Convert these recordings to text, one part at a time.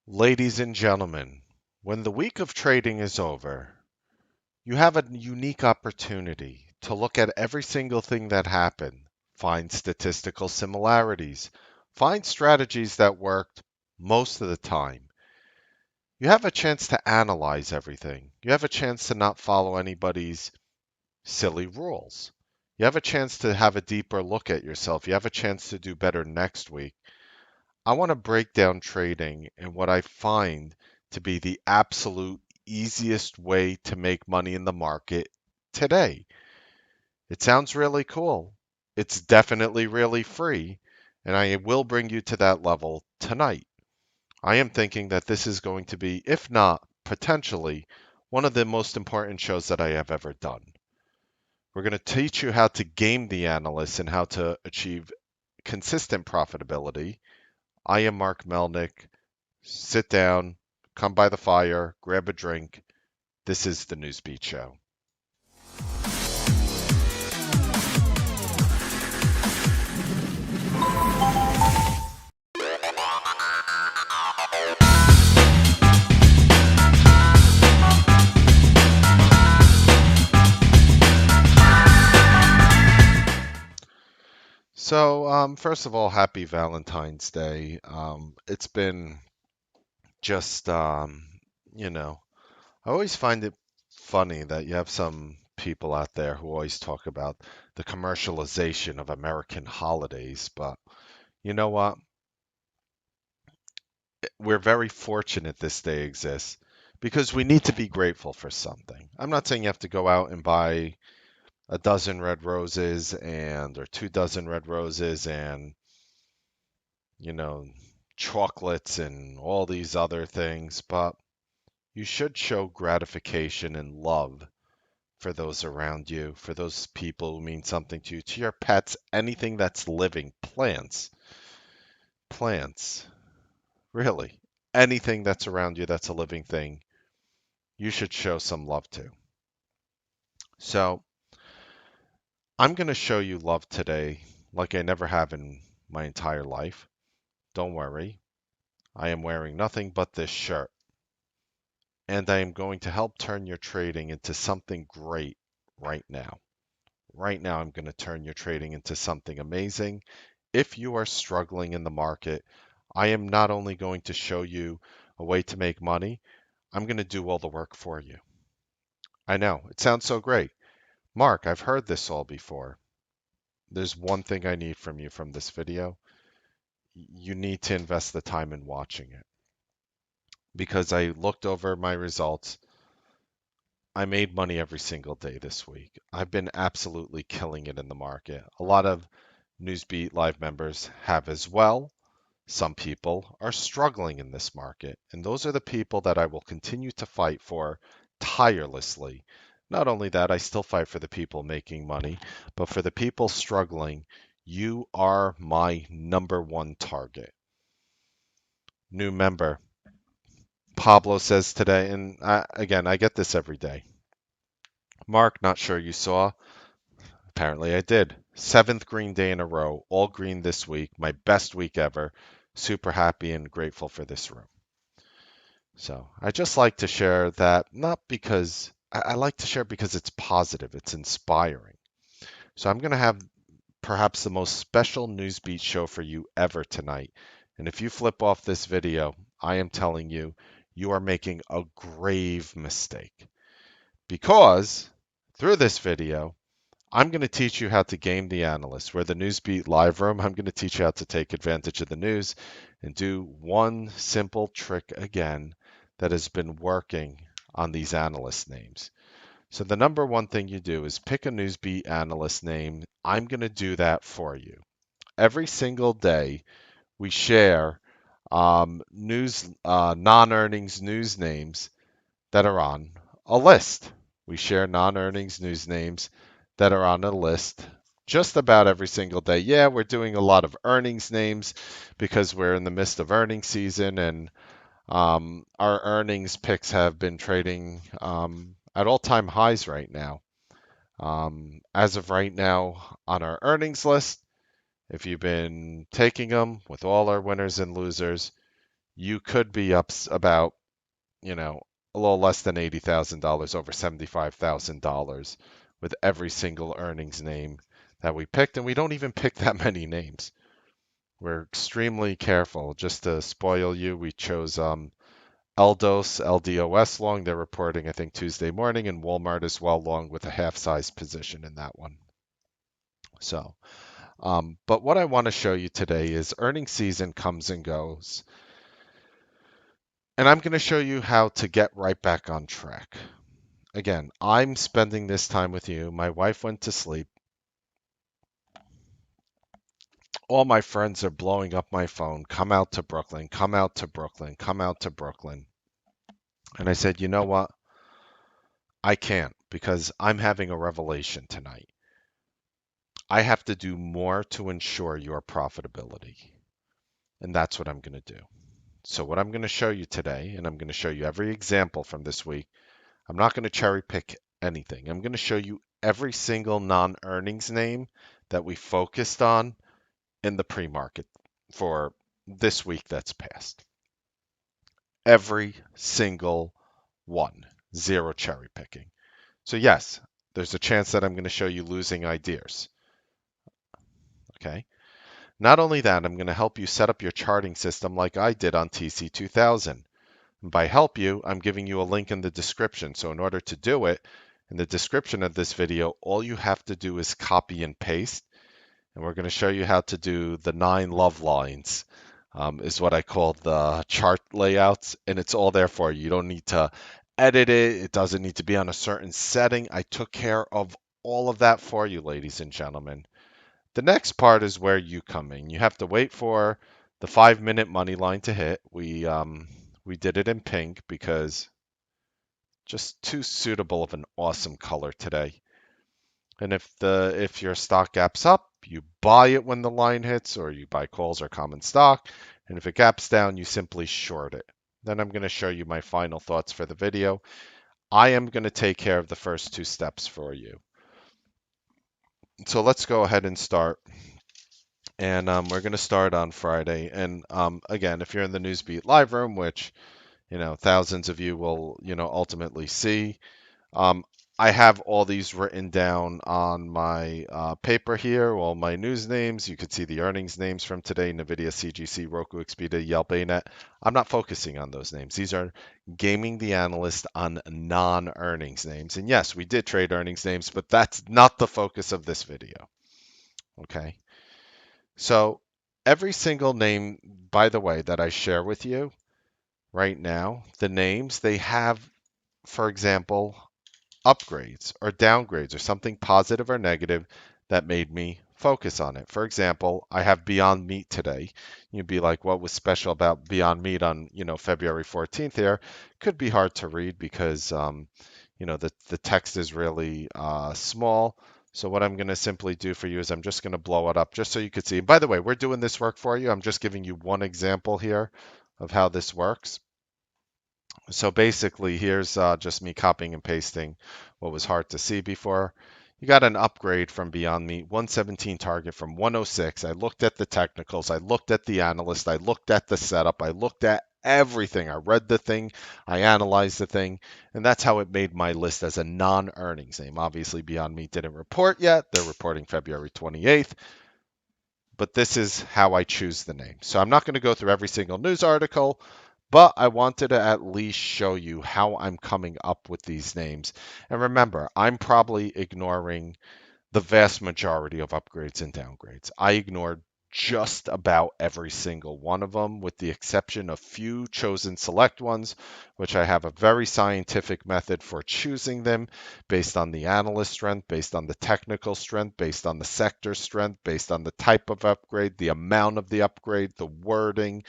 Ladies and gentlemen, when the week of trading is over, you have a unique opportunity to look at every single thing that happened, find statistical similarities, find strategies that worked most of the time. You have a chance to analyze everything. You have a chance to not follow anybody's silly rules. You have a chance to have a deeper look at yourself. You have a chance to do better next week. I want to break down trading and what I find to be the absolute easiest way to make money in the market today. It sounds really cool. It's definitely really free, and I will bring you to that level tonight. I am thinking that this is going to be, if not potentially, one of the most important shows that I have ever done. We're going to teach you how to game the analysts and how to achieve consistent profitability. I am Mark Melnick. Sit down, come by the fire, grab a drink. This is the Newsbeat Show. So, first of all, happy Valentine's Day. It's been just, you know, I always find it funny that you have some people out there who always talk about the commercialization of American holidays, but you know what? We're very fortunate this day exists because we need to be grateful for something. I'm not saying you have to go out and buy a dozen red roses or 2 dozen red roses and, you know, chocolates and all these other things, but you should show gratification and love for those around you, for those people who mean something to you, to your pets, anything that's living, plants, really. Anything that's around you that's a living thing, you should show some love to. So, I'm going to show you love today like I never have in my entire life. Don't worry, I am wearing nothing but this shirt, and I am going to help turn your trading into something great right now. Right now, I'm going to turn your trading into something amazing. If you are struggling in the market, I am not only going to show you a way to make money, I'm going to do all the work for you. I know, it sounds so great. Mark, I've heard this all before. There's one thing I need from you from this video. You need to invest the time in watching it because I looked over my results. I made money every single day this week. I've been absolutely killing it in the market. A lot of Newsbeat Live members have as well. Some people are struggling in this market, and those are the people that I will continue to fight for tirelessly. Not only that, I still fight for the people making money, but for the people struggling, you are my number one target. New member, Pablo says today, and again, I get this every day. Mark, not sure you saw. Apparently I did. Seventh green day in a row, all green this week, my best week ever. Super happy and grateful for this room. So I just like to share that, not because I like to share because it's positive, it's inspiring. So I'm going to have perhaps the most special Newsbeat show for you ever tonight. And if you flip off this video, I am telling you, you are making a grave mistake. Because through this video, I'm going to teach you how to game the analyst. We're the Newsbeat Live Room. I'm going to teach you how to take advantage of the news and do one simple trick again that has been working on these analyst names. So the number one thing you do is pick a Newsbeat analyst name. I'm going to do that for you. Every single day, we share non-earnings news names that are on a list. We share non-earnings news names that are on a list just about every single day. Yeah, we're doing a lot of earnings names because we're in the midst of earnings season, and our earnings picks have been trading at all-time highs right now. As of right now, on our earnings list, if you've been taking them with all our winners and losers, you could be up about, you know, a little less than $80,000, over $75,000 with every single earnings name that we picked. And we don't even pick that many names. We're extremely careful. Just to spoil you, we chose Eldos, LDOS long. They're reporting, I think, Tuesday morning, and Walmart as well, long with a half-size position in that one. So, but what I want to show you today is earnings season comes and goes, and I'm going to show you how to get right back on track. Again, I'm spending this time with you. My wife went to sleep. All my friends are blowing up my phone. Come out to Brooklyn, come out to Brooklyn, come out to Brooklyn. And I said, you know what? I can't because I'm having a revelation tonight. I have to do more to ensure your profitability. And that's what I'm going to do. So, what I'm going to show you today, and I'm going to show you every example from this week, I'm not going to cherry pick anything. I'm going to show you every single non earnings name that we focused on in the pre market for this week that's passed. Every single one, zero cherry picking. So, yes, there's a chance that I'm going to show you losing ideas. Okay. Not only that, I'm going to help you set up your charting system like I did on TC2000. And by help you, I'm giving you a link in the description. So in order to do it, in the description of this video, all you have to do is copy and paste. And we're going to show you how to do the 9 love lines, is what I call the chart layouts. And it's all there for you. You don't need to edit it. It doesn't need to be on a certain setting. I took care of all of that for you, ladies and gentlemen. The next part is where you come in. You have to wait for the 5-minute money line to hit. We did it in pink because just too suitable of an awesome color today. And if your stock gaps up, you buy it when the line hits, or you buy calls or common stock. And if it gaps down, you simply short it. Then I'm going to show you my final thoughts for the video. I am going to take care of the first 2 steps for you. So let's go ahead and start. And we're going to start on Friday. And again, if you're in the Newsbeat Live Room, which thousands of you will ultimately see, I have all these written down on my paper here, all my news names. You could see the earnings names from today: Nvidia, CGC, Roku, Expedia, Yelp, ANET. I'm not focusing on those names. These are gaming the analyst on non-earnings names. And yes, we did trade earnings names, but that's not the focus of this video. Okay. So every single name, by the way, that I share with you right now, the names, they have, for example, upgrades or downgrades or something positive or negative that made me focus on it. For example, I have Beyond Meat today. You'd be like, what was special about Beyond Meat on, February 14th here? Could be hard to read because, the text is really small. So what I'm going to simply do for you is I'm just going to blow it up just so you could see. And by the way, we're doing this work for you. I'm just giving you one example here of how this works. So basically, here's just me copying and pasting what was hard to see before. You got an upgrade from Beyond Meat, 117 target from 106. I looked at the technicals. I looked at the analyst. I looked at the setup. I looked at everything. I read the thing. I analyzed the thing. And that's how it made my list as a non-earnings name. Obviously, Beyond Meat didn't report yet. They're reporting February 28th. But this is how I choose the name. So I'm not going to go through every single news article, but I wanted to at least show you how I'm coming up with these names. And remember, I'm probably ignoring the vast majority of upgrades and downgrades. I ignored just about every single one of them, with the exception of few chosen select ones, which I have a very scientific method for choosing them based on the analyst strength, based on the technical strength, based on the sector strength, based on the type of upgrade, the amount of the upgrade, the wording.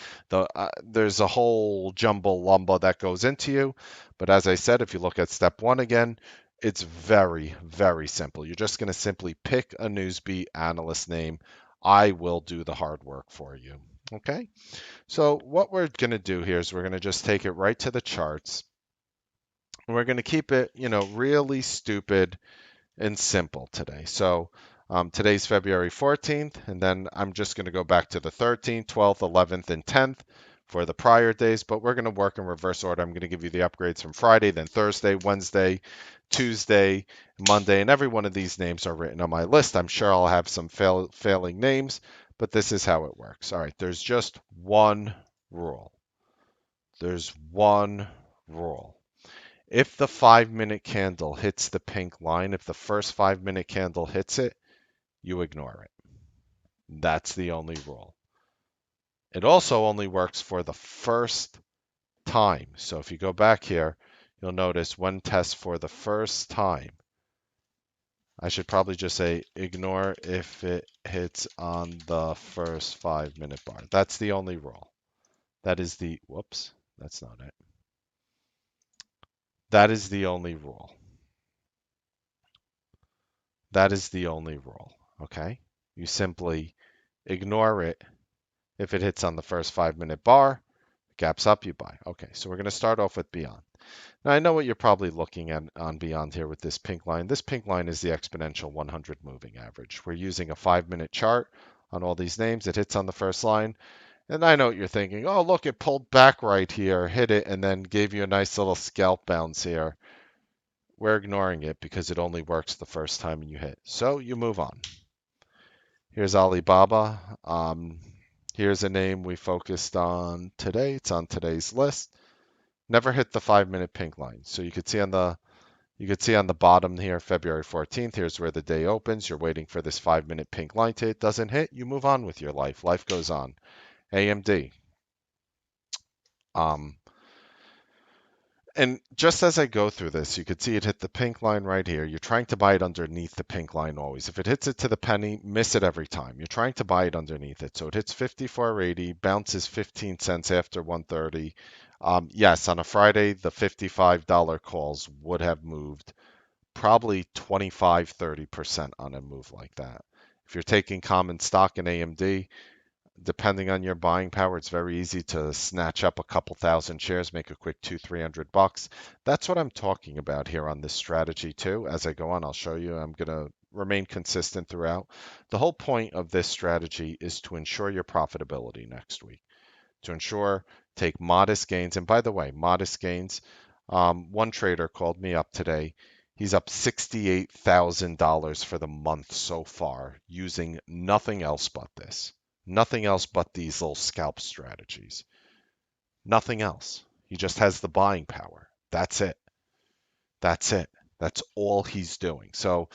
There's a whole jumble lumba that goes into you. But as I said, if you look at step 1 again, it's very, very simple. You're just going to simply pick a Newsbeat analyst name. I will do the hard work for you. Okay? So what we're going to do here is we're going to just take it right to the charts. And we're going to keep it, really stupid and simple today. So today's February 14th, and then I'm just going to go back to the 13th, 12th, 11th, and 10th for the prior days, but we're going to work in reverse order. I'm going to give you the upgrades from Friday, then Thursday, Wednesday, Tuesday, Monday, and every one of these names are written on my list. I'm sure I'll have some failing names, but this is how it works. All right, there's just one rule. There's one rule. If the 5-minute candle hits the pink line, if the first 5-minute candle hits it, you ignore it. That's the only rule. It also only works for the first time. So if you go back here, you'll notice when test for the first time, I should probably just say ignore if it hits on the first 5-minute bar. That's the only rule. That is the, whoops, that's not it. That is the only rule. That is the only rule, okay? You simply ignore it if it hits on the first 5-minute bar, gaps up, you buy. Okay, so we're going to start off with Beyond. Now, I know what you're probably looking at on Beyond here with this pink line. This pink line is the exponential 100 moving average. We're using a 5-minute chart on all these names. It hits on the first line. And I know what you're thinking. Oh, look, it pulled back right here, hit it, and then gave you a nice little scalp bounce here. We're ignoring it because it only works the first time you hit. So you move on. Here's Alibaba. Here's a name we focused on today. It's on today's list. Never hit the 5-minute pink line. So you could see on the bottom here, February 14th. Here's where the day opens. You're waiting for this 5-minute pink line to hit. Doesn't hit. You move on with your life. Life goes on. AMD. And just as I go through this, you could see it hit the pink line right here. You're trying to buy it underneath the pink line always. If it hits it to the penny, miss it every time. You're trying to buy it underneath it. So it hits 54.80, bounces 15 cents after 130. Yes, on a Friday, the $55 calls would have moved probably 25-30% on a move like that. If you're taking common stock in AMD, depending on your buying power, it's very easy to snatch up a couple thousand shares, make a quick $200-300. That's what I'm talking about here on this strategy too. As I go on, I'll show you. I'm going to remain consistent throughout. The whole point of this strategy is to ensure your profitability next week, to ensure take modest gains. And by the way, modest gains. One trader called me up today. He's up $68,000 for the month so far using nothing else but this. Nothing else but these little scalp strategies. Nothing else. He just has the buying power. That's it. That's it. That's all he's doing. So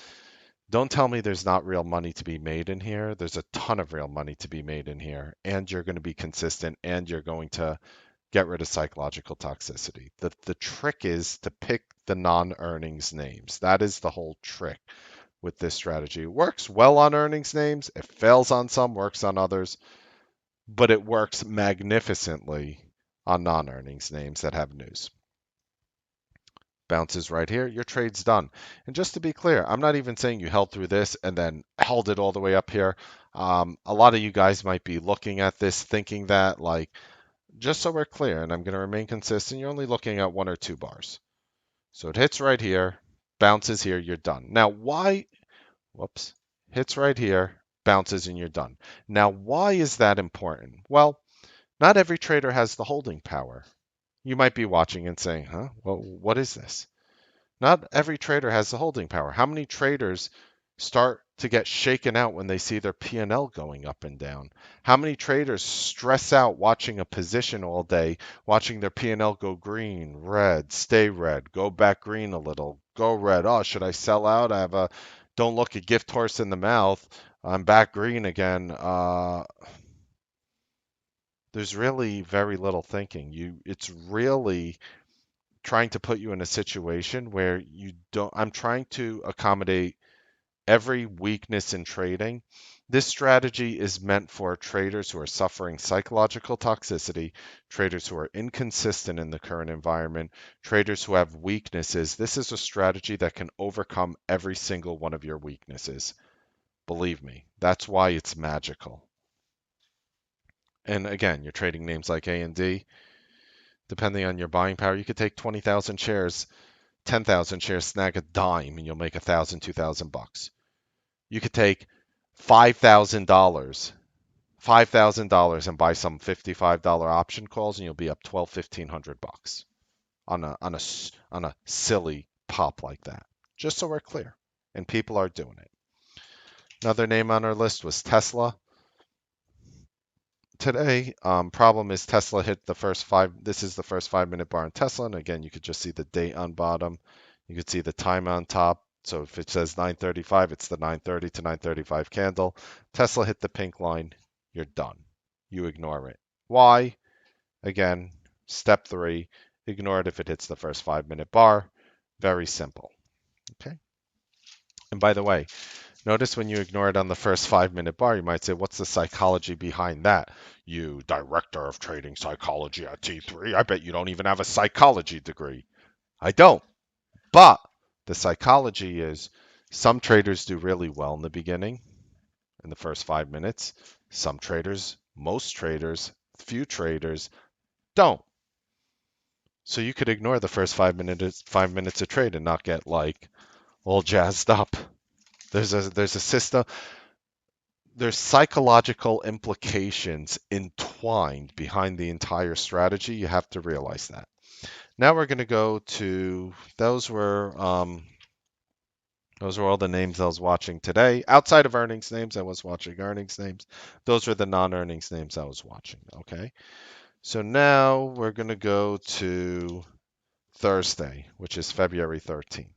don't tell me there's not real money to be made in here. There's a ton of real money to be made in here. And you're going to be consistent and you're going to get rid of psychological toxicity. The trick is to pick the non-earnings names. That is the whole trick with this strategy. It works well on earnings names. It fails on some, works on others, but it works magnificently on non-earnings names that have news. Bounces right here, your trade's done. And just to be clear, I'm not even saying you held through this and then held it all the way up here. A lot of you guys might be looking at this thinking that, like, just so we're clear, and I'm going to remain consistent, you're only looking at 1 or 2 bars. So it hits right here, bounces here, you're done. Now, why, whoops, hits right here, bounces, and you're done. Now, why is that important? Well, not every trader has the holding power. You might be watching and saying, huh, well, what is this? Not every trader has the holding power. How many traders start to get shaken out when they see their P&L going up and down? How many traders stress out watching a position all day, watching their P&L go green, red, stay red, go back green a little, go red. Oh, should I sell out? I have a don't look a gift horse in the mouth. I'm back green again. There's really very little thinking. It's really trying to put you in a situation where you don't. I'm trying to accommodate every weakness in trading. This strategy is meant for traders who are suffering psychological toxicity, traders who are inconsistent in the current environment, traders who have weaknesses. This is a strategy that can overcome every single one of your weaknesses. Believe me, that's why it's magical. And again, you're trading names like A&D. Depending on your buying power, you could take 20,000 shares, 10,000 shares, snag a dime, and you'll make 1,000, 2,000 bucks. You could take $5,000, $5,000 and buy some $55 option calls, and you'll be up 12, 1500 bucks on a silly pop like that. Just so we're clear, and people are doing it. Another name on our list was Tesla. Today, problem is Tesla hit the first five. This is the first 5 minute bar on Tesla, and again, you could just see the date on bottom. You could see the time on top. So if it says 9:35, it's the 9:30 to 9:35 candle. Tesla hit the pink line. You're done. You ignore it. Why? Again, step 3, ignore it if it hits the first 5 minute bar. Very simple. Okay. And by the way, notice when you ignore it on the first 5 minute bar, you might say, what's the psychology behind that? You director of trading psychology at T3, I bet you don't even have a psychology degree. I don't. But the psychology is some traders do really well in the beginning, in the first 5 minutes. Some traders, most traders, few traders don't. So you could ignore the first 5 minutes of trade and not get like all jazzed up. There's a system. There's psychological implications entwined behind the entire strategy. You have to realize that. Now we're going to go to those were all the names I was watching today. Outside of earnings names, I was watching earnings names. Those were the non-earnings names I was watching. Okay. So now we're going to go to Thursday, which is February 13th.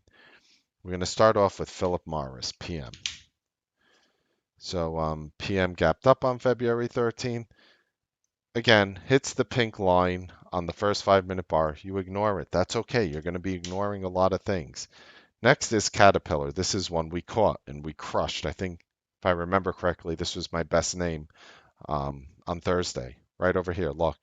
We're going to start off with Philip Morris, PM. So PM gapped up on February 13th. Again, hits the pink line on the first 5 minute bar. You ignore it. That's okay. You're going to be ignoring a lot of things. Next is Caterpillar. This is one we caught and we crushed. I think, if I remember correctly, this was my best name on Thursday. Right over here. Look,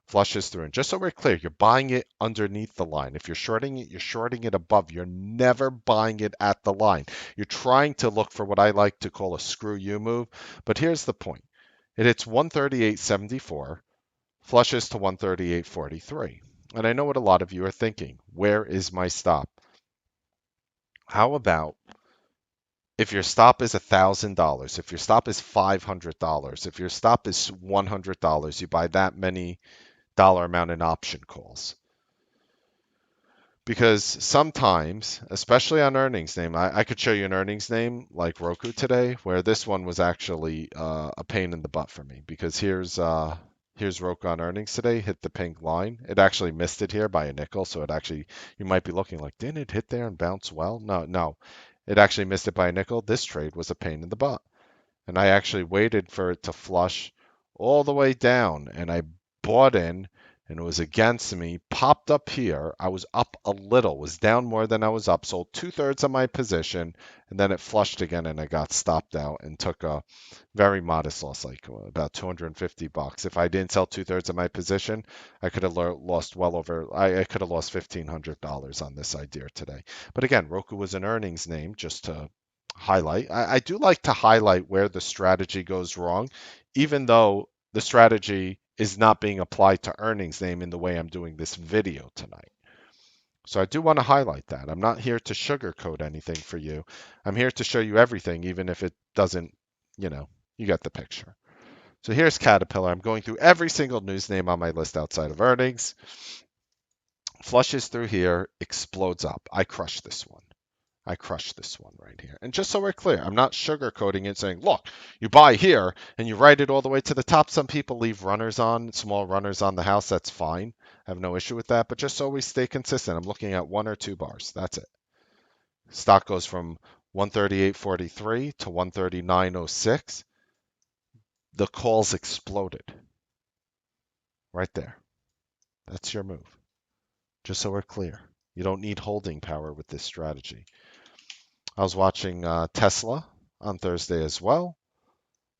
flushes through. And just so we're clear, you're buying it underneath the line. If you're shorting it, you're shorting it above. You're never buying it at the line. You're trying to look for what I like to call a screw you move. But here's the point. It hits 138.74, flushes to 138.43. And I know what a lot of you are thinking. Where is my stop? How about if your stop is $1,000, if your stop is $500, if your stop is $100, you buy that many dollar amount in option calls. Because sometimes, especially on earnings name, I could show you an earnings name like Roku today, where this one was actually a pain in the butt for me. Because here's Roku on earnings today, hit the pink line. It actually missed it here by a nickel, so it actually, you might be looking like, didn't it hit there and bounce well? No, it actually missed it by a nickel. This trade was a pain in the butt. And I actually waited for it to flush all the way down, and I bought in, and it was against me, popped up here. I was up a little, was down more than I was up, sold 2/3 of my position, and then it flushed again, and I got stopped out and took a very modest loss, like about 250 bucks. If I didn't sell 2/3 of my position, I could have lost well over, I could have lost $1,500 on this idea today. But again, Roku was an earnings name, just to highlight. I do like to highlight where the strategy goes wrong, even though the strategy is not being applied to earnings name in the way I'm doing this video tonight. So I do want to highlight that. I'm not here to sugarcoat anything for you. I'm here to show you everything, even if it doesn't, you get the picture. So here's Caterpillar. I'm going through every single news name on my list outside of earnings. Flushes through here, explodes up. I crushed this one. I crushed this one right here. And just so we're clear, I'm not sugarcoating it saying, look, you buy here and you ride it all the way to the top. Some people leave runners on, small runners on the house. That's fine. I have no issue with that. But just so we stay consistent, I'm looking at 1 or 2 bars. That's it. Stock goes from 138.43 to 139.06. The calls exploded. Right there. That's your move. Just so we're clear. You don't need holding power with this strategy. I was watching Tesla on Thursday as well.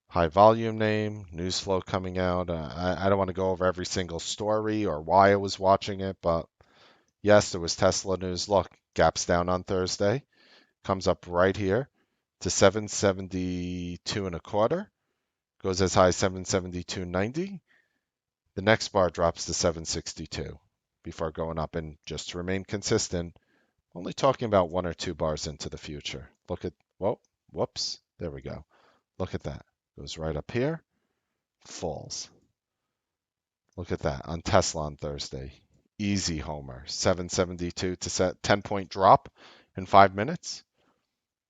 High volume name, news flow coming out. I don't want to go over every single story or why I was watching it, but yes, there was Tesla news. Look, gaps down on Thursday, comes up right here to 772 and a quarter, goes as high as 772.90. The next bar drops to 762 before going up. And just to remain consistent, only talking about 1 or 2 bars into the future. Look at, whoops, there we go. Look at that. Goes right up here, falls. Look at that on Tesla on Thursday. Easy homer, 772 to set 10-point drop in 5 minutes.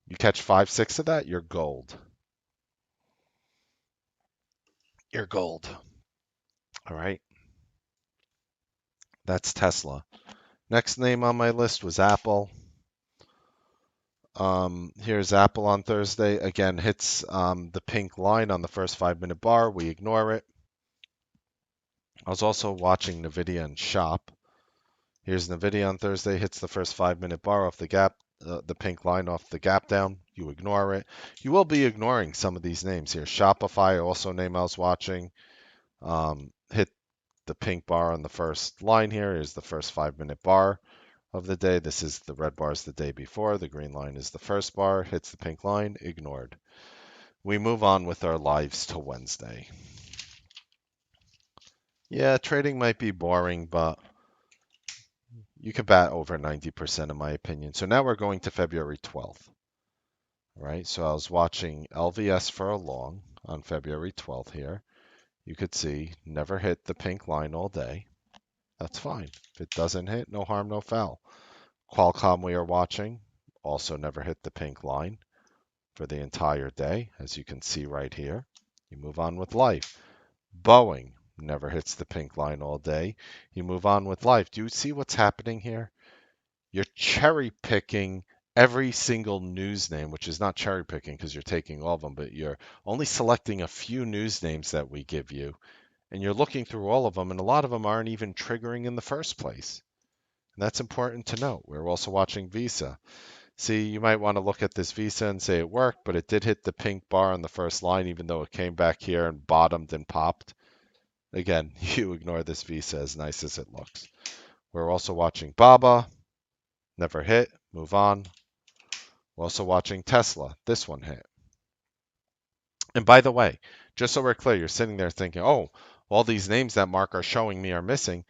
You catch 5, 6 of that, you're gold. You're gold. All right. That's Tesla. Next name on my list was Apple. Here's Apple on Thursday. Again, hits the pink line on the first 5-minute bar. We ignore it. I was also watching NVIDIA and Shop. Here's NVIDIA on Thursday. Hits the first 5-minute bar off the gap, the pink line off the gap down. You ignore it. You will be ignoring some of these names here. Shopify, also name I was watching, hit the pink bar on the first line here. Here's the first 5-minute bar of the day. This is the red bar is the day before. The green line is the first bar. Hits the pink line. Ignored. We move on with our lives to Wednesday. Yeah, trading might be boring, but you could bat over 90% in my opinion. So now we're going to February 12th. Right? So I was watching LVS for a long on February 12th here. You could see never hit the pink line all day. That's fine. If it doesn't hit, no harm, no foul. Qualcomm we are watching also never hit the pink line for the entire day, as you can see right here. You move on with life. Boeing never hits the pink line all day. You move on with life. Do you see what's happening here? You're cherry picking every single news name, which is not cherry picking because you're taking all of them, but you're only selecting a few news names that we give you. And you're looking through all of them, and a lot of them aren't even triggering in the first place. And that's important to note. We're also watching Visa. See, you might want to look at this Visa and say it worked, but it did hit the pink bar on the first line, even though it came back here and bottomed and popped. Again, you ignore this Visa as nice as it looks. We're also watching Baba. Never hit. Move on. We're also watching Tesla. This one hit. And by the way, just so we're clear, you're sitting there thinking, oh, all these names that Mark are showing me are missing.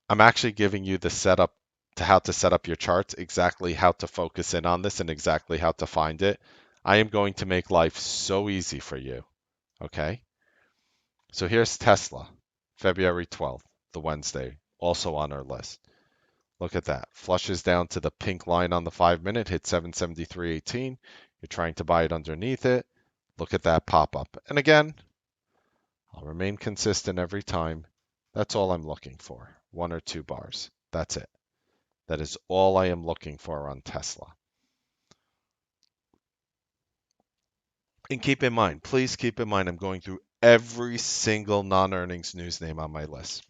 I'm actually giving you the setup to how to set up your charts, exactly how to focus in on this and exactly how to find it. I am going to make life so easy for you. Okay? So here's Tesla, February 12th, the Wednesday, also on our list. Look at that. Flushes down to the pink line on the 5-minute, hit 773.18. You're trying to buy it underneath it. Look at that pop up. And again, I'll remain consistent every time. That's all I'm looking for. 1 or 2 bars. That's it. That is all I am looking for on Tesla. And keep in mind, please keep in mind, I'm going through every single non-earnings news name on my list.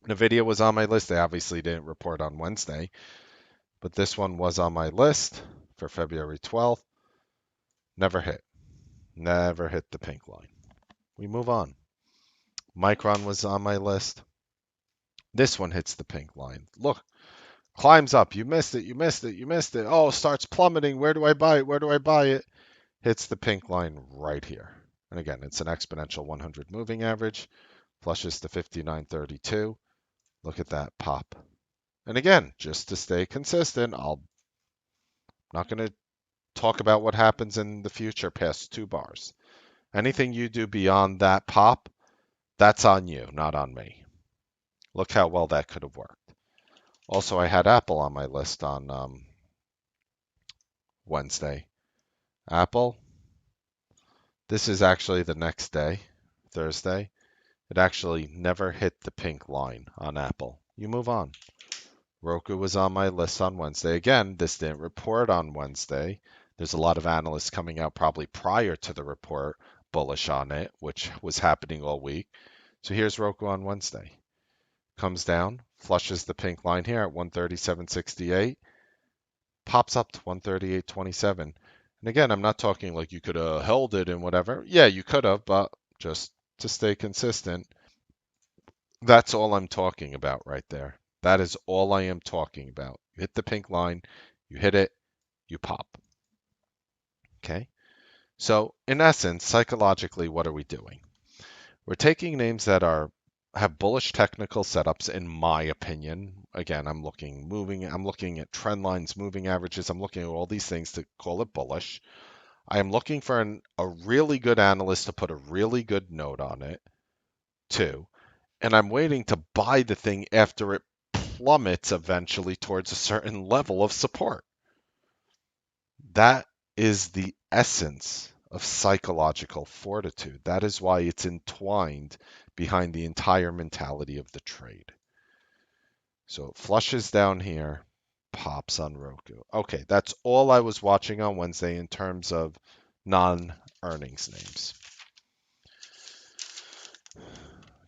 NVIDIA was on my list. They obviously didn't report on Wednesday, but this one was on my list for February 12th. Never hit. Never hit the pink line. We move on. Micron was on my list. This one hits the pink line. Look, climbs up. You missed it. You missed it. You missed it. Oh, starts plummeting. Where do I buy it? Where do I buy it? Hits the pink line right here. And again, it's an exponential 100 moving average. Flushes to 59.32. Look at that pop. And again, just to stay consistent, I'm not going to talk about what happens in the future past 2 bars. Anything you do beyond that pop, that's on you, not on me. Look how well that could have worked. Also, I had Apple on my list on Wednesday. Apple, this is actually the next day, Thursday. It actually never hit the pink line on Apple. You move on. Roku was on my list on Wednesday. Again, this didn't report on Wednesday. There's a lot of analysts coming out probably prior to the report bullish on it, which was happening all week. So here's Roku on Wednesday. Comes down, flushes the pink line here at 137.68, pops up to 138.27. And again, I'm not talking like you could have held it and whatever. Yeah, you could have, but just to stay consistent, that's all I'm talking about right there. That is all I am talking about. You hit the pink line, you hit it, you pop. Okay? So, in essence, psychologically, what are we doing? We're taking names that have bullish technical setups, in my opinion. Again, I'm looking at trend lines, moving averages. I'm looking at all these things to call it bullish. I am looking for a really good analyst to put a really good note on it, too. And I'm waiting to buy the thing after it plummets eventually towards a certain level of support. That is the essence of psychological fortitude. That is why it's entwined behind the entire mentality of the trade. So it flushes down here, pops on Roku. Okay, that's all I was watching on Wednesday in terms of non-earnings names.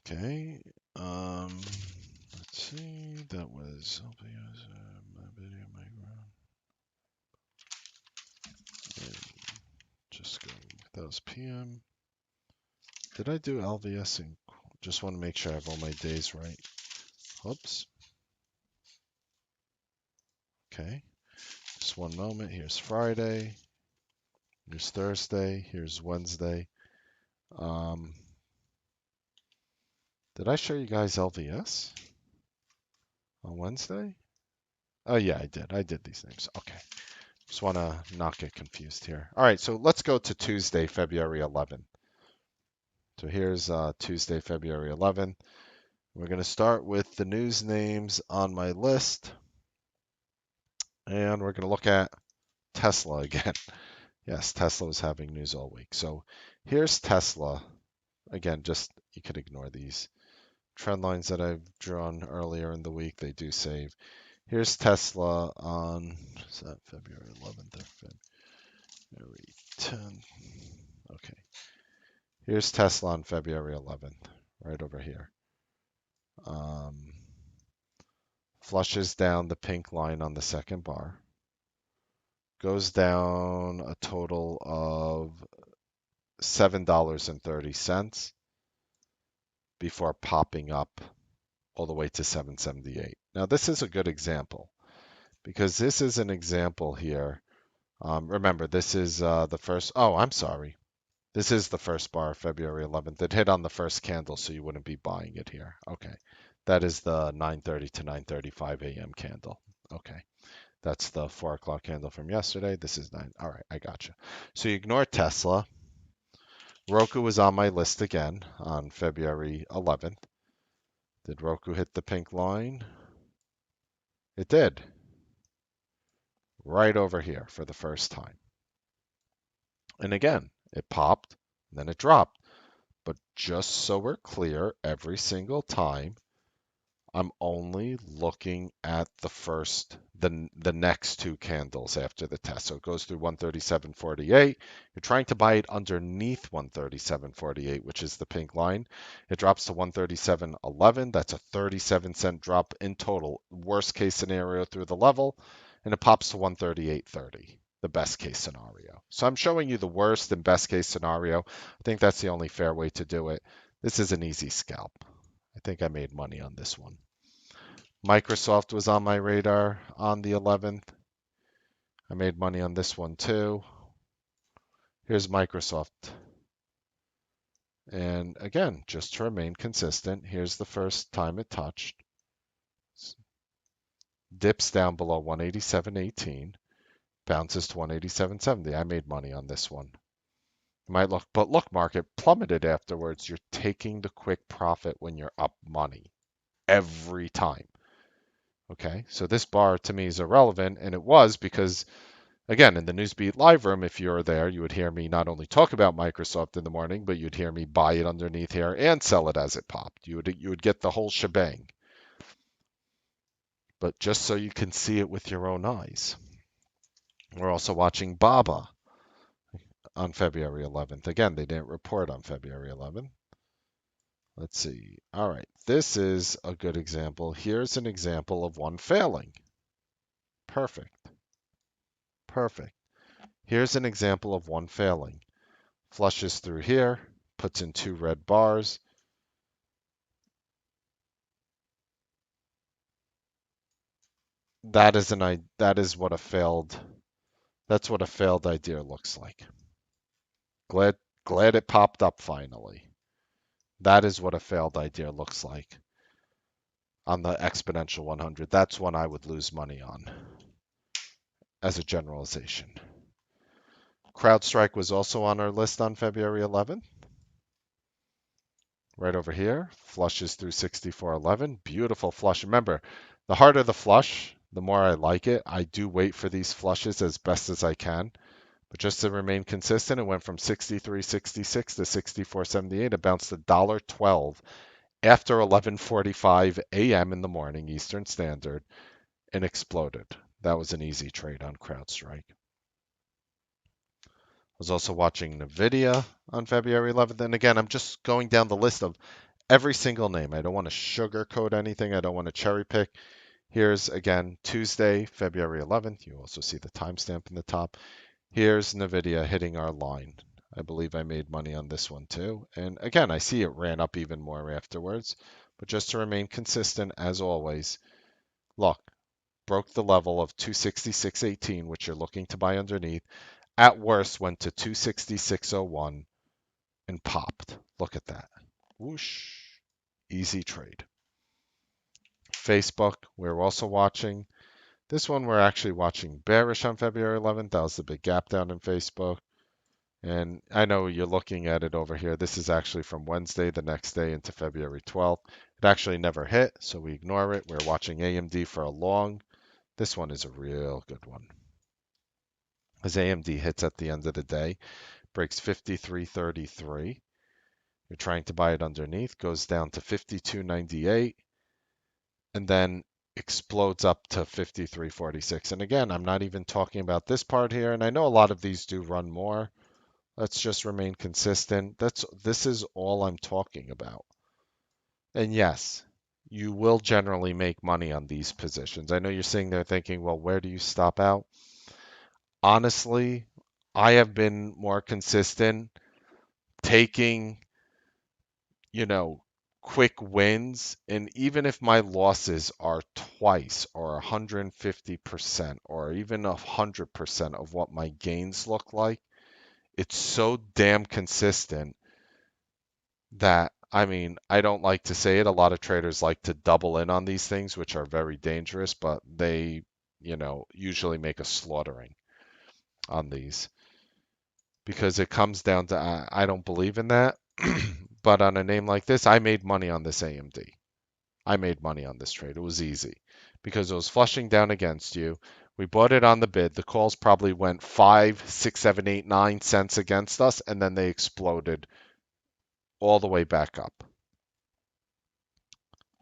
Okay, let's see, that was just go, that was PM. Did I do LVS? And just want to make sure I have all my days right. Oops. Okay. Just one moment. Here's Friday. Here's Thursday. Here's Wednesday. Did I show you guys LVS on Wednesday? Oh, yeah, I did. I did these names. Okay. Just want to not get confused here. All right, so let's go to Tuesday, February 11th. So here's Tuesday, February 11th. We're going to start with the news names on my list. And we're going to look at Tesla again. Yes, Tesla is having news all week. So here's Tesla. Again, just you could ignore these trend lines that I've drawn earlier in the week. They do save. Here's Tesla on is that February 11th or February 10th? Okay. Here's Tesla on February 11th, right over here. Flushes down the pink line on the second bar. Goes down a total of $7.30 before popping up all the way to 778. Now, this is a good example because this is an example here. Remember, this is the first. Oh, I'm sorry. This is the first bar, February 11th. It hit on the first candle, so you wouldn't be buying it here. Okay. That is the 9:30 to 9:35 a.m. candle. Okay. That's the 4 o'clock candle from yesterday. This is 9. All right, I got you. So you ignore Tesla. Roku was on my list again on February 11th. Did Roku hit the pink line? It did. Right over here for the first time. And again, it popped, then it dropped. But just so we're clear, every single time, I'm only looking at the next two candles after the test. So it goes through 137.48. You're trying to buy it underneath 137.48, which is the pink line. It drops to 137.11. That's a 37-cent drop in total. Worst case scenario through the level, and it pops to 138.30. The best case scenario. So I'm showing you the worst and best case scenario. I think that's the only fair way to do it. This is an easy scalp. I think I made money on this one. Microsoft was on my radar on the 11th. I made money on this one too. Here's Microsoft. And again, just to remain consistent, here's the first time it touched. Dips down below 187.18, bounces to 187.70. I made money on this one. Might look, but look, market plummeted afterwards. You're taking the quick profit when you're up money every time. Okay, so this bar to me is irrelevant, and it was because, again, in the Newsbeat Live Room, if you're there, you would hear me not only talk about Microsoft in the morning, but you'd hear me buy it underneath here and sell it as it popped. You would get the whole shebang. But just so you can see it with your own eyes. We're also watching Baba on February 11th. Again, they didn't report on February 11th. Let's see. All right, this is a good example. Here's an example of one failing. Perfect. Perfect. Here's an example of one failing. Flushes through here, puts in two red bars. That is what a failed idea looks like. Glad it popped up finally. That is what a failed idea looks like on the exponential 100. That's one I would lose money on as a generalization. CrowdStrike was also on our list on February 11th. Right over here, flushes through 64.11. Beautiful flush. Remember, the harder the flush, the more I like it. I do wait for these flushes as best as I can. But just to remain consistent, it went from 63.66 to 64.78. It bounced $1.12 after 11:45 a.m. in the morning Eastern Standard and exploded. That was an easy trade on CrowdStrike. I was also watching NVIDIA on February 11th. And again, I'm just going down the list of every single name. I don't want to sugarcoat anything. I don't want to cherry pick. Here's again Tuesday, February 11th. You also see the timestamp in the top. Here's NVIDIA hitting our line. I believe I made money on this one too. And again, I see it ran up even more afterwards. But just to remain consistent, as always, look, broke the level of 266.18, which you're looking to buy underneath. At worst, went to 266.01 and popped. Look at that. Whoosh. Easy trade. Facebook, we're also watching. This one we're actually watching bearish on February 11th. That was the big gap down in Facebook. And I know you're looking at it over here. This is actually from Wednesday, the next day into February 12th. It actually never hit, so we ignore it. We're watching AMD for a long. This one is a real good one. As AMD hits at the end of the day, breaks 53.33. You're trying to buy it underneath, goes down to 52.98, and then explodes up to 53.46. And again, I'm not even talking about this part here, and I know a lot of these do run more. Let's just remain consistent. This is all I'm talking about. And yes, you will generally make money on these positions. I know you're sitting there thinking, well, where do you stop out? Honestly, I have been more consistent taking, quick wins. And even if my losses are twice or 150% or even 100% of what my gains look like, it's so damn consistent that, I mean, I don't like to say it. A lot of traders like to double in on these things, which are very dangerous, but they, usually make a slaughtering on these because it comes down to I don't believe in that. But on a name like this, I made money on this AMD. I made money on this trade. It was easy because it was flushing down against you. We bought it on the bid. The calls probably went 5, 6, 7, 8, 9 cents against us, and then they exploded all the way back up.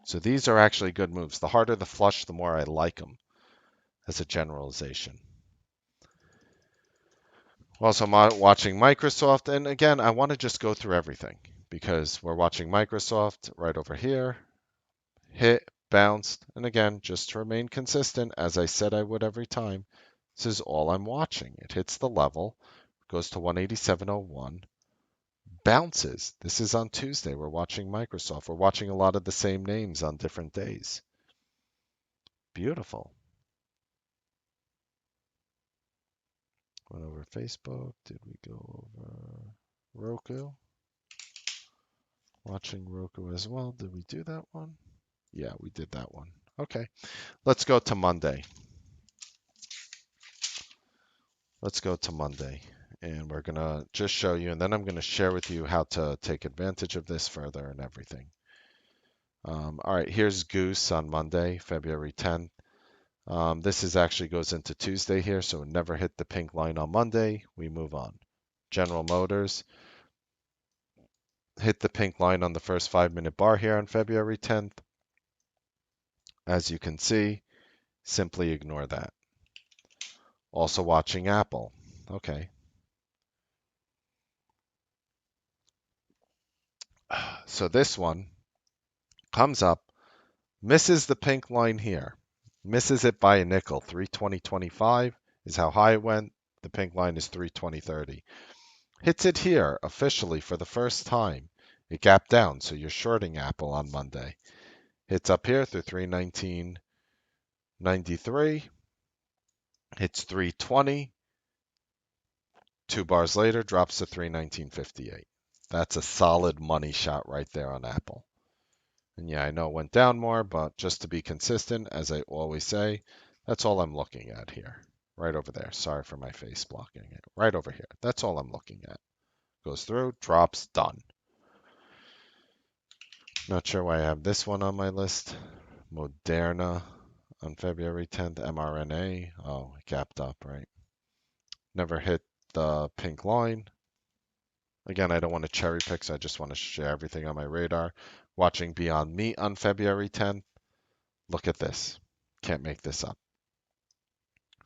So these are actually good moves. The harder the flush, the more I like them as a generalization. Also, I'm watching Microsoft. And again, I want to just go through everything because we're watching Microsoft right over here. Hit, bounced. And again, just to remain consistent, as I said I would every time, this is all I'm watching. It hits the level, goes to 187.01, bounces. This is on Tuesday. We're watching Microsoft. We're watching a lot of the same names on different days. Beautiful. Went over Facebook. Did we go over Roku? Watching Roku as well. Did we do that one? Yeah, we did that one. Okay. Let's go to Monday. Let's go to Monday. And we're going to just show you, and then I'm going to share with you how to take advantage of this further and everything. All right, here's Goose on Monday, February 10th. This actually goes into Tuesday here, so it never hit the pink line on Monday. We move on. General Motors hit the pink line on the first 5-minute bar here on February 10th. As you can see, simply ignore that. Also watching Apple. Okay. So this one comes up, misses the pink line here. Misses it by a nickel. 320.25 is how high it went. The pink line is 320.30. Hits it here officially for the first time. It gapped down, so you're shorting Apple on Monday. Hits up here through 319.93. Hits 320. 2 bars later, drops to 319.58. That's a solid money shot right there on Apple. And yeah, I know it went down more, but just to be consistent, as I always say, that's all I'm looking at here. right over there. Sorry for my face blocking it. Right over here. That's all I'm looking at. Goes through, drops, done. Not sure why I have this one on my list. Moderna on February 10th. mRNA. Oh, it gapped up, right? Never hit the pink line. Again, I don't want to cherry pick, so I just want to share everything on my radar. Watching Beyond Meat on February 10th. Look at this. Can't make this up.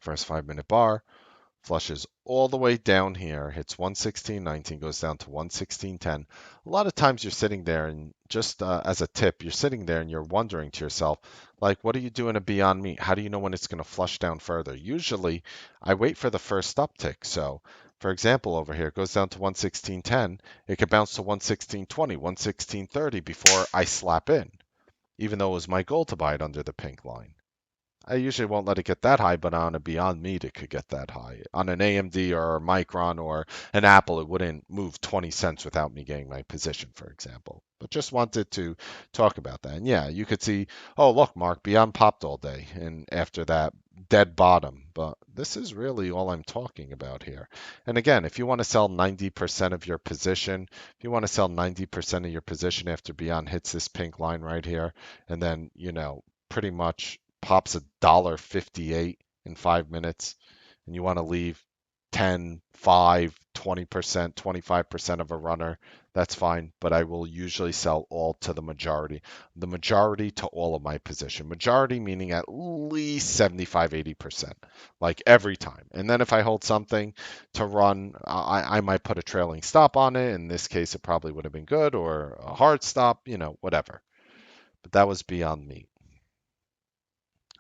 First 5-minute bar. Flushes all the way down here, hits 116.19, goes down to 116.10. A lot of times you're sitting there, and just as a tip, you're sitting there and you're wondering to yourself, like, what are you doing to Beyond Meat? How do you know when it's going to flush down further? Usually, I wait for the first uptick. So, for example, over here, it goes down to 116.10. It could bounce to 116.20, 116.30 before I slap in, even though it was my goal to buy it under the pink line. I usually won't let it get that high, but on a Beyond Meat, it could get that high. On an AMD or a Micron or an Apple, it wouldn't move 20 cents without me getting my position, for example. But just wanted to talk about that. And yeah, you could see, oh, look, Mark, Beyond popped all day. And after that, dead bottom. But this is really all I'm talking about here. And again, if you want to sell 90% of your position, if you want to sell 90% of your position after Beyond hits this pink line right here, and then, pretty much pops $1.58 in 5 minutes, and you want to leave 10, 5, 20%, 25% of a runner, that's fine. But I will usually sell all to the majority to all of my position. Majority meaning at least 75, 80%, like every time. And then if I hold something to run, I might put a trailing stop on it. In this case, it probably would have been good, or a hard stop, whatever. But that was Beyond Meat.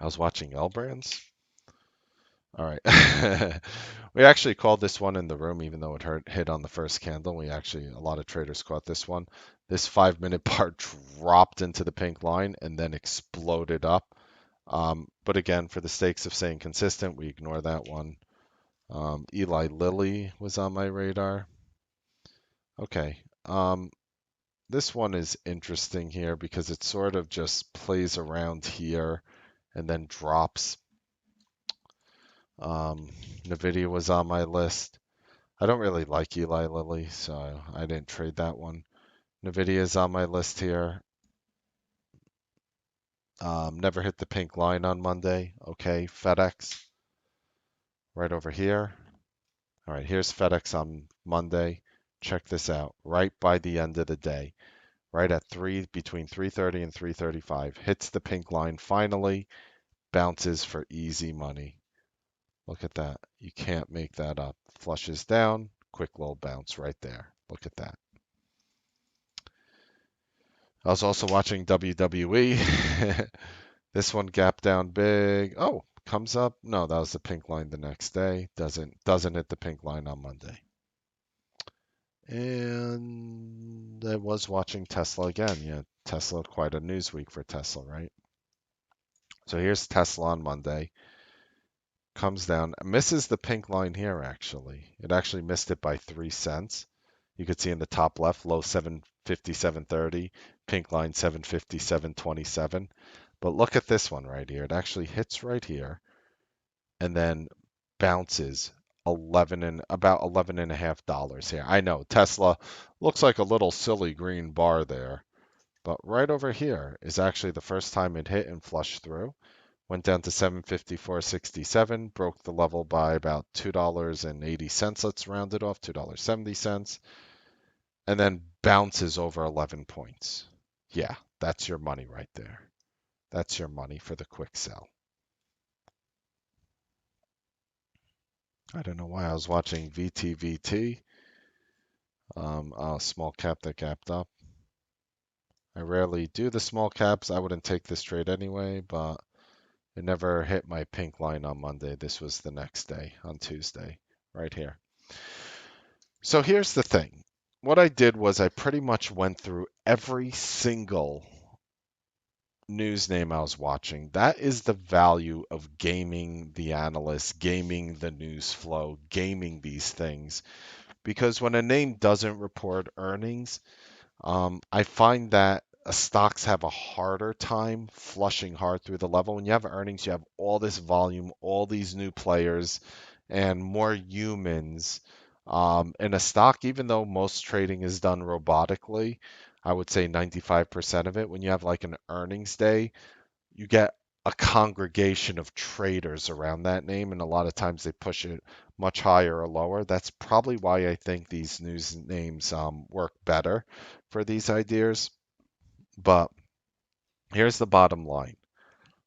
I was watching L Brands. All right. We actually called this one in the room, even though it hit on the first candle. A lot of traders caught this one. This 5-minute bar dropped into the pink line and then exploded up. But again, for the sakes of staying consistent, we ignore that one. Eli Lilly was on my radar. Okay. This one is interesting here because it sort of just plays around here and then drops. Nvidia was on my list. I don't really like Eli Lilly, so I didn't trade that one. Nvidia is on my list here. Never hit the pink line on Monday. Okay, FedEx right over here. All right, here's FedEx on Monday. Check this out. Right by the end of the day, right at between 3:30 and 3:35, hits the pink line finally, bounces for easy money. Look at that. You can't make that up. Flushes down, quick little bounce right there. Look at that. I was also watching WWE. This one gapped down big. Oh, comes up. No, that was the pink line the next day. Doesn't hit the pink line on Monday. And I was watching Tesla again. Yeah, Tesla, quite a news week for Tesla, right? So here's Tesla on Monday. Comes down, misses the pink line here actually. It actually missed it by 3 cents. You could see in the top left, low 757.30, pink line 757.27. But look at this one right here. It actually hits right here and then bounces about $11.50 here. I know Tesla looks like a little silly green bar there, but right over here is actually the first time it hit and flushed through. Went down to 754.67, broke the level by about $2.80. Let's round it off, $2.70, and then bounces over 11 points. Yeah, that's your money right there. That's your money for the quick sell. I don't know why I was watching VTVT. Small cap that gapped up. I rarely do the small caps. I wouldn't take this trade anyway, but it never hit my pink line on Monday. This was the next day, on Tuesday, right here. So here's the thing. What I did was I pretty much went through every single news name I was watching. That is the value of gaming the analysts, gaming the news flow, gaming these things. Because when a name doesn't report earnings, I find that stocks have a harder time flushing hard through the level. When you have earnings, you have all this volume, all these new players, and more humans. In a stock, even though most trading is done robotically, I would say 95% of it, when you have like an earnings day, you get a congregation of traders around that name, and a lot of times they push it much higher or lower. That's probably why I think these news names work better for these ideas. But here's the bottom line.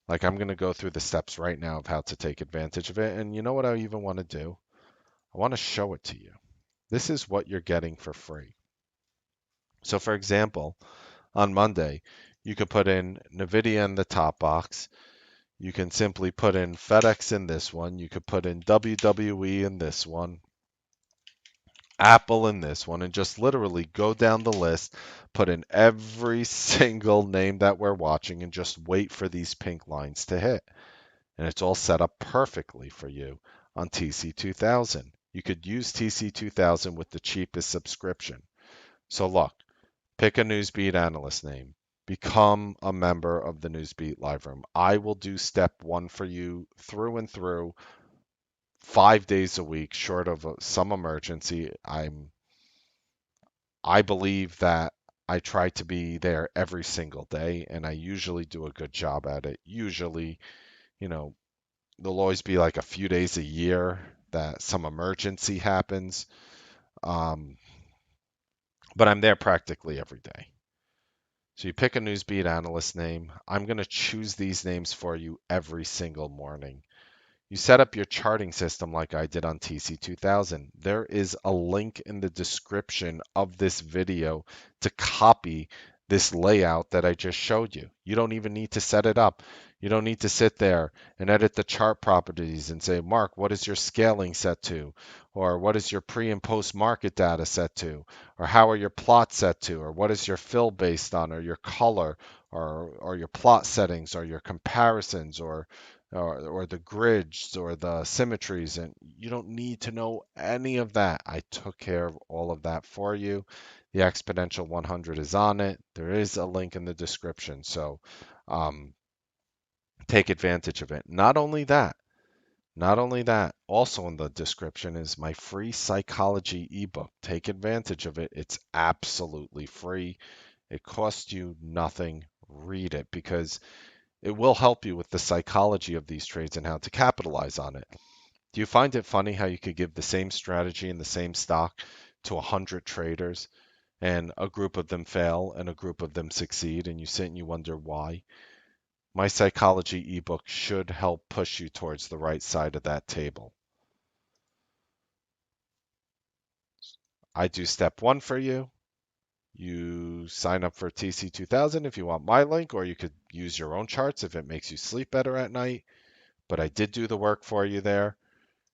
Like, I'm going to go through the steps right now of how to take advantage of it. And you know what I even want to do? I want to show it to you. This is what you're getting for free. So, for example, on Monday, you could put in NVIDIA in the top box. You can simply put in FedEx in this one. You could put in WWE in this one, Apple in this one, and just literally go down the list, put in every single name that we're watching, and just wait for these pink lines to hit. And it's all set up perfectly for you on TC2000. You could use TC2000 with the cheapest subscription. So look, pick a Newsbeat analyst name. Become a member of the Newsbeat Live Room. I will do step one for you through and through, 5 days a week, short of some emergency. I believe that I try to be there every single day, and I usually do a good job at it. Usually, you know, there'll always be like a few days a year that some emergency happens, um, but I'm there practically every day. So you pick a Newsbeat analyst name. I'm going to choose these names for you every single morning. You set up your charting system like I did on TC2000. There is a link in the description of this video to copy this layout that I just showed you. You don't even need to set it up. You don't need to sit there and edit the chart properties and say, Mark, what is your scaling set to? Or what is your pre and post market data set to? Or how are your plots set to? Or what is your fill based on? Or your color? Or your plot settings? Or your comparisons? Or the grids or the symmetries, and you don't need to know any of that. I took care of all of that for you. The exponential 100 is on it. There is a link in the description, so um, take advantage of it. Not only that, also in the description is my free psychology ebook. Take advantage of it. It's absolutely free. It costs you nothing. Read it because it will help you with the psychology of these trades and how to capitalize on it. Do you find it funny how you could give the same strategy in the same stock to 100 traders and a group of them fail and a group of them succeed, and you sit and you wonder why? My psychology ebook should help push you towards the right side of that table. I do step one for you. You sign up for TC2000 if you want my link, or you could use your own charts if it makes you sleep better at night. But I did do the work for you there.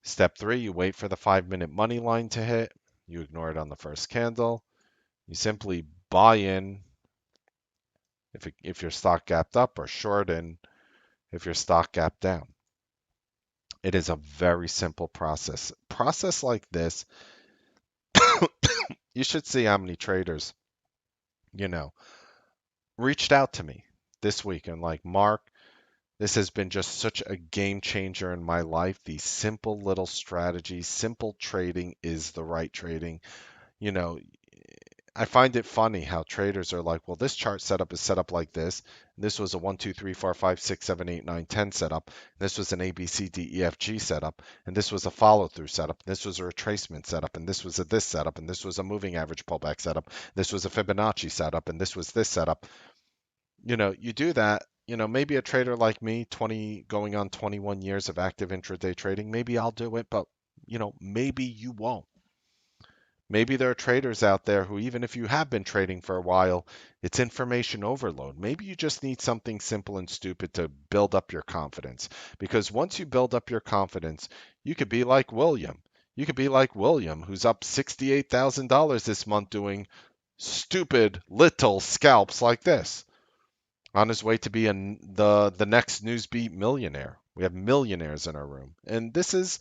Step three, you wait for the 5-minute money line to hit. You ignore it on the first candle. You simply buy in if your stock gapped up, or short in if your stock gapped down. It is a very simple process. Process like this, you should see how many traders, you know, reached out to me this week and like, Mark, this has been just such a game changer in my life. These simple little strategies, simple trading is the right trading. You know, I find it funny how traders are like, well, this chart setup is set up like this. This was a 1, 2, 3, 4, 5, 6, 7, 8, 9, 10 setup. This was an A, B, C, D, E, F, G setup. And this was a follow through setup. This was a retracement setup. And this was a this setup. And this was a moving average pullback setup. This was a Fibonacci setup. And this was this setup. You do that. Maybe a trader like me, 20 going on 21 years of active intraday trading, maybe I'll do it, but maybe you won't. Maybe there are traders out there who, even if you have been trading for a while, it's information overload. Maybe you just need something simple and stupid to build up your confidence. Because once you build up your confidence, you could be like William. You could be like William, who's up $68,000 this month doing stupid little scalps like this, on his way to be the next Newsbeat millionaire. We have millionaires in our room. And this is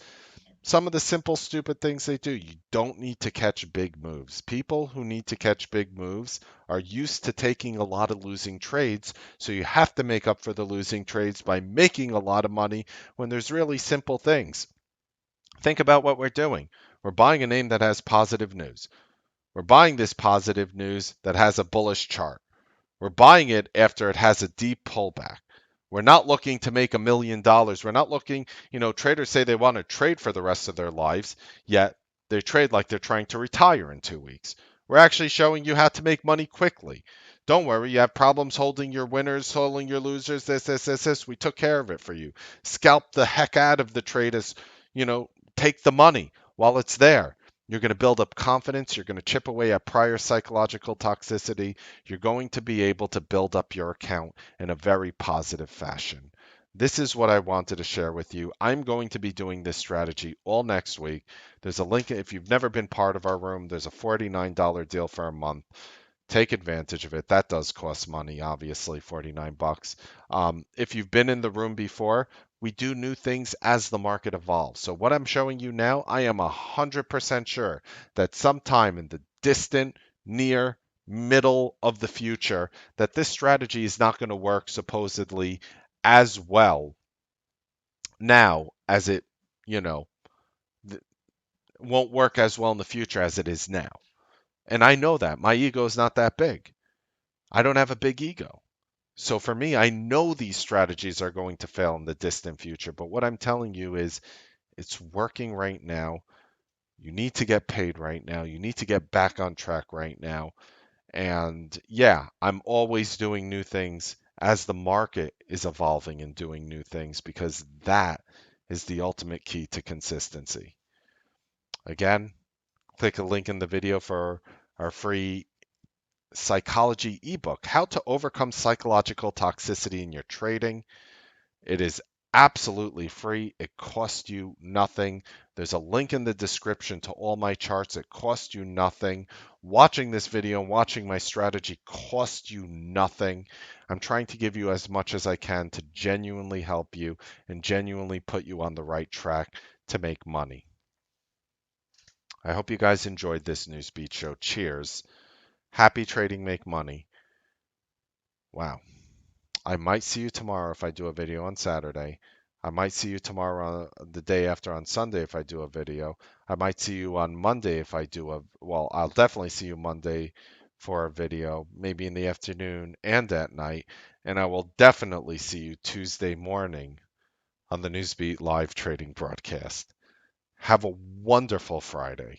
some of the simple, stupid things they do. You don't need to catch big moves. People who need to catch big moves are used to taking a lot of losing trades, so you have to make up for the losing trades by making a lot of money when there's really simple things. Think about what we're doing. We're buying a name that has positive news. We're buying this positive news that has a bullish chart. We're buying it after it has a deep pullback. We're not looking to make $1 million. We're not looking, traders say they want to trade for the rest of their lives, yet they trade like they're trying to retire in 2 weeks. We're actually showing you how to make money quickly. Don't worry, you have problems holding your winners, holding your losers, this. We took care of it for you. Scalp the heck out of the trade as, take the money while it's there. You're going to build up confidence. You're going to chip away at prior psychological toxicity. You're going to be able to build up your account in a very positive fashion. This is what I wanted to share with you. I'm going to be doing this strategy all next week. There's a link. If you've never been part of our room, there's a $49 deal for a month. Take advantage of it. That does cost money, obviously, 49 bucks. If you've been in the room before, we do new things as the market evolves. So what I'm showing you now, I am 100% sure that sometime in the distant, near, middle of the future, that this strategy is not going to work supposedly as well now as it, you know, won't work as well in the future as it is now. And I know that. My ego is not that big. I don't have a big ego. So for me, I know these strategies are going to fail in the distant future. But what I'm telling you is it's working right now. You need to get paid right now. You need to get back on track right now. And yeah, I'm always doing new things as the market is evolving and doing new things because that is the ultimate key to consistency. Again, click a link in the video for our free psychology ebook, How to Overcome Psychological Toxicity in Your Trading. It is absolutely free. It costs you nothing. There's a link in the description to all my charts. It costs you nothing. Watching this video and watching my strategy costs you nothing. I'm trying to give you as much as I can to genuinely help you and genuinely put you on the right track to make money. I hope you guys enjoyed this Newsbeat show. Cheers. Happy trading, make money. Wow. I might see you tomorrow if I do a video on Saturday. I might see you tomorrow, the day after on Sunday if I do a video. I might see you on Monday if I do well, I'll definitely see you Monday for a video, maybe in the afternoon and at night. And I will definitely see you Tuesday morning on the Newsbeat live trading broadcast. Have a wonderful Friday.